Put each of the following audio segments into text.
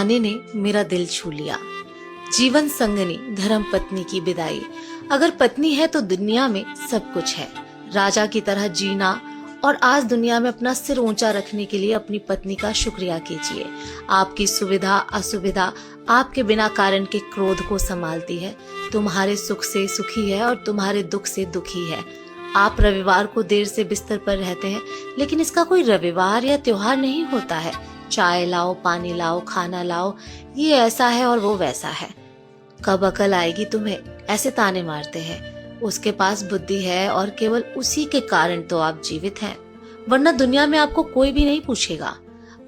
ताने ने मेरा दिल छू लिया। जीवन संगनी धर्म पत्नी की विदाई। अगर पत्नी है तो दुनिया में सब कुछ है। राजा की तरह जीना और आज दुनिया में अपना सिर ऊंचा रखने के लिए अपनी पत्नी का शुक्रिया कीजिए। आपकी सुविधा असुविधा आपके बिना कारण के क्रोध को संभालती है। तुम्हारे सुख से सुखी है और तुम्हारे दुख से दुखी है। आप रविवार को देर से बिस्तर पर रहते हैं, लेकिन इसका कोई रविवार या त्योहार नहीं होता है। चाय लाओ, पानी लाओ, खाना लाओ, ये ऐसा है और वो वैसा है। कब अकल आएगी तुम्हें, ऐसे ताने मारते हैं। उसके पास बुद्धि है और केवल उसी के कारण तो आप जीवित हैं, वरना दुनिया में आपको कोई भी नहीं पूछेगा।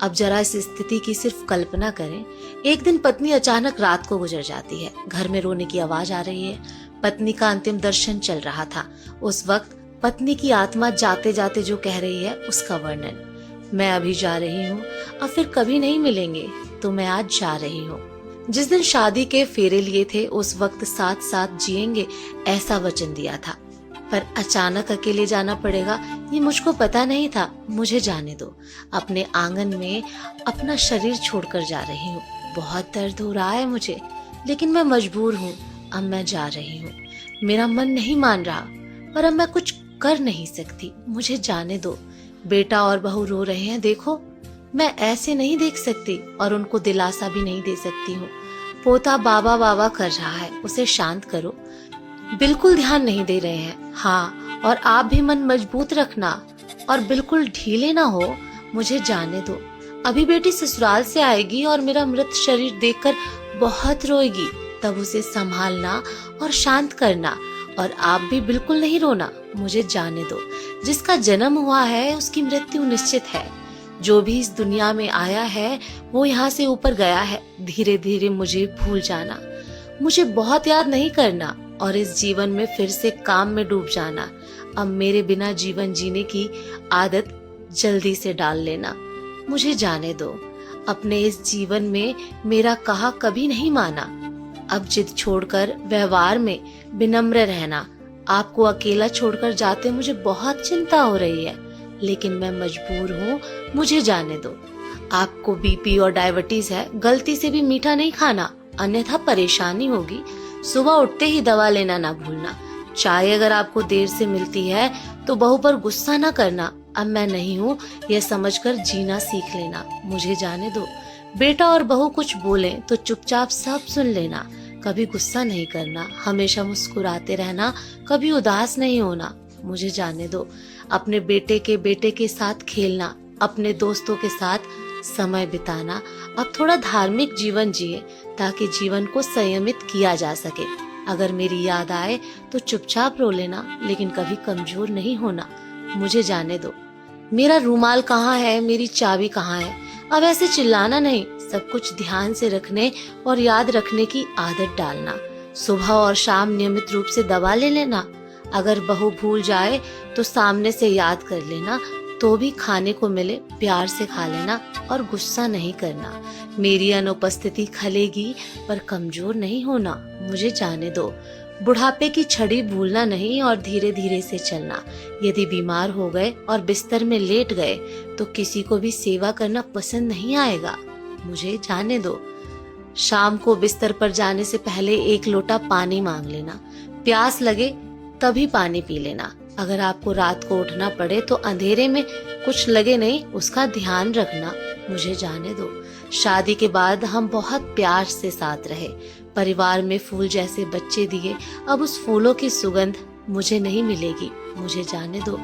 अब जरा इस स्थिति की सिर्फ कल्पना करें। एक दिन पत्नी अचानक रात को गुजर जाती है। घर में रोने की आवाज आ रही है। पत्नी का अंतिम दर्शन चल रहा था। उस वक्त पत्नी की आत्मा जाते जाते जो कह रही है उसका वर्णन। मैं अभी जा रही हूँ, अब फिर कभी नहीं मिलेंगे, तो मैं आज जा रही हूँ। जिस दिन शादी के फेरे लिए थे उस वक्त साथ साथ जिएंगे ऐसा वचन दिया था, पर अचानक अकेले जाना पड़ेगा ये मुझको पता नहीं था। मुझे जाने दो। अपने आंगन में अपना शरीर छोड़कर जा रही हूँ। बहुत दर्द हो रहा है मुझे, लेकिन मैं मजबूर हूँ। अब मैं जा रही हूँ। मेरा मन नहीं मान रहा, पर अब मैं कुछ कर नहीं सकती। मुझे जाने दो। बेटा और बहू रो रहे हैं, देखो। मैं ऐसे नहीं देख सकती और उनको दिलासा भी नहीं दे सकती हूँ। पोता बाबा बाबा कर रहा है, उसे शांत करो। बिल्कुल ध्यान नहीं दे रहे हैं। हाँ, और आप भी मन मजबूत रखना और बिल्कुल ढीले ना हो। मुझे जाने दो। अभी बेटी ससुराल से आएगी और मेरा मृत शरीर देखकर बहुत रोएगी, तब उसे संभालना और शांत करना। और आप भी बिल्कुल नहीं रोना। मुझे जाने दो। जिसका जन्म हुआ है उसकी मृत्यु निश्चित है। जो भी इस दुनिया में आया है वो यहाँ से ऊपर गया है। धीरे धीरे मुझे भूल जाना, मुझे बहुत याद नहीं करना और इस जीवन में फिर से काम में डूब जाना। अब मेरे बिना जीवन जीने की आदत जल्दी से डाल लेना। मुझे जाने दो। अपने इस जीवन में मेरा कहा कभी नहीं माना। अब जिद छोड़कर व्यवहार में विनम्र रहना। आपको अकेला छोड़कर जाते मुझे बहुत चिंता हो रही है, लेकिन मैं मजबूर हूँ। मुझे जाने दो। आपको बीपी और डायबिटीज है, गलती से भी मीठा नहीं खाना, अन्यथा परेशानी होगी। सुबह उठते ही दवा लेना ना भूलना। चाय अगर आपको देर से मिलती है तो बहू पर गुस्सा ना करना। अब मैं नहीं हूँ यह समझकर जीना सीख लेना। मुझे जाने दो। बेटा और बहू कुछ बोले तो चुपचाप सब सुन लेना। कभी गुस्सा नहीं करना, हमेशा मुस्कुराते रहना, कभी उदास नहीं होना। मुझे जाने दो। अपने बेटे के साथ खेलना, अपने दोस्तों के साथ समय बिताना। अब थोड़ा धार्मिक जीवन जिए ताकि जीवन को संयमित किया जा सके। अगर मेरी याद आए तो चुपचाप रो लेना, लेकिन कभी कमजोर नहीं होना। मुझे जाने दो। मेरा रूमाल कहाँ है, मेरी चाबी कहाँ है? अब ऐसे चिल्लाना नहीं, सब कुछ ध्यान से रखने और याद रखने की आदत डालना। सुबह और शाम नियमित रूप से दवा ले लेना। अगर बहू भूल जाए तो सामने से याद कर लेना, तो भी खाने को मिले प्यार से खा लेना और गुस्सा नहीं करना। मेरी अनुपस्थिति खलेगी पर कमजोर नहीं होना। मुझे जाने दो। बुढ़ापे की छड़ी भूलना नहीं और धीरे धीरे से चलना। यदि बीमार हो गए और बिस्तर में लेट गए तो किसी को भी सेवा करना पसंद नहीं आएगा। मुझे जाने दो। शाम को बिस्तर पर जाने से पहले 1 लोटा पानी मांग लेना। प्यास लगे तभी पानी पी लेना। अगर आपको रात को उठना पड़े तो अंधेरे में कुछ लगे नहीं, उसका ध्यान रखना। मुझे जाने दो। शादी के बाद हम बहुत प्यार से साथ रहे, परिवार में फूल जैसे बच्चे दिए। अब उस फूलों की सुगंध मुझे नहीं मिलेगी। मुझे जाने दो।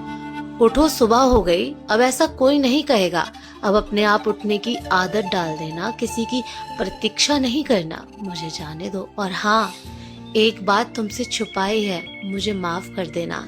उठो, सुबह हो गई, अब ऐसा कोई नहीं कहेगा। अब अपने आप उठने की आदत डाल देना, किसी की प्रतीक्षा नहीं करना। मुझे जाने दो। और हाँ, एक बात तुमसे छुपाई है, मुझे माफ कर देना।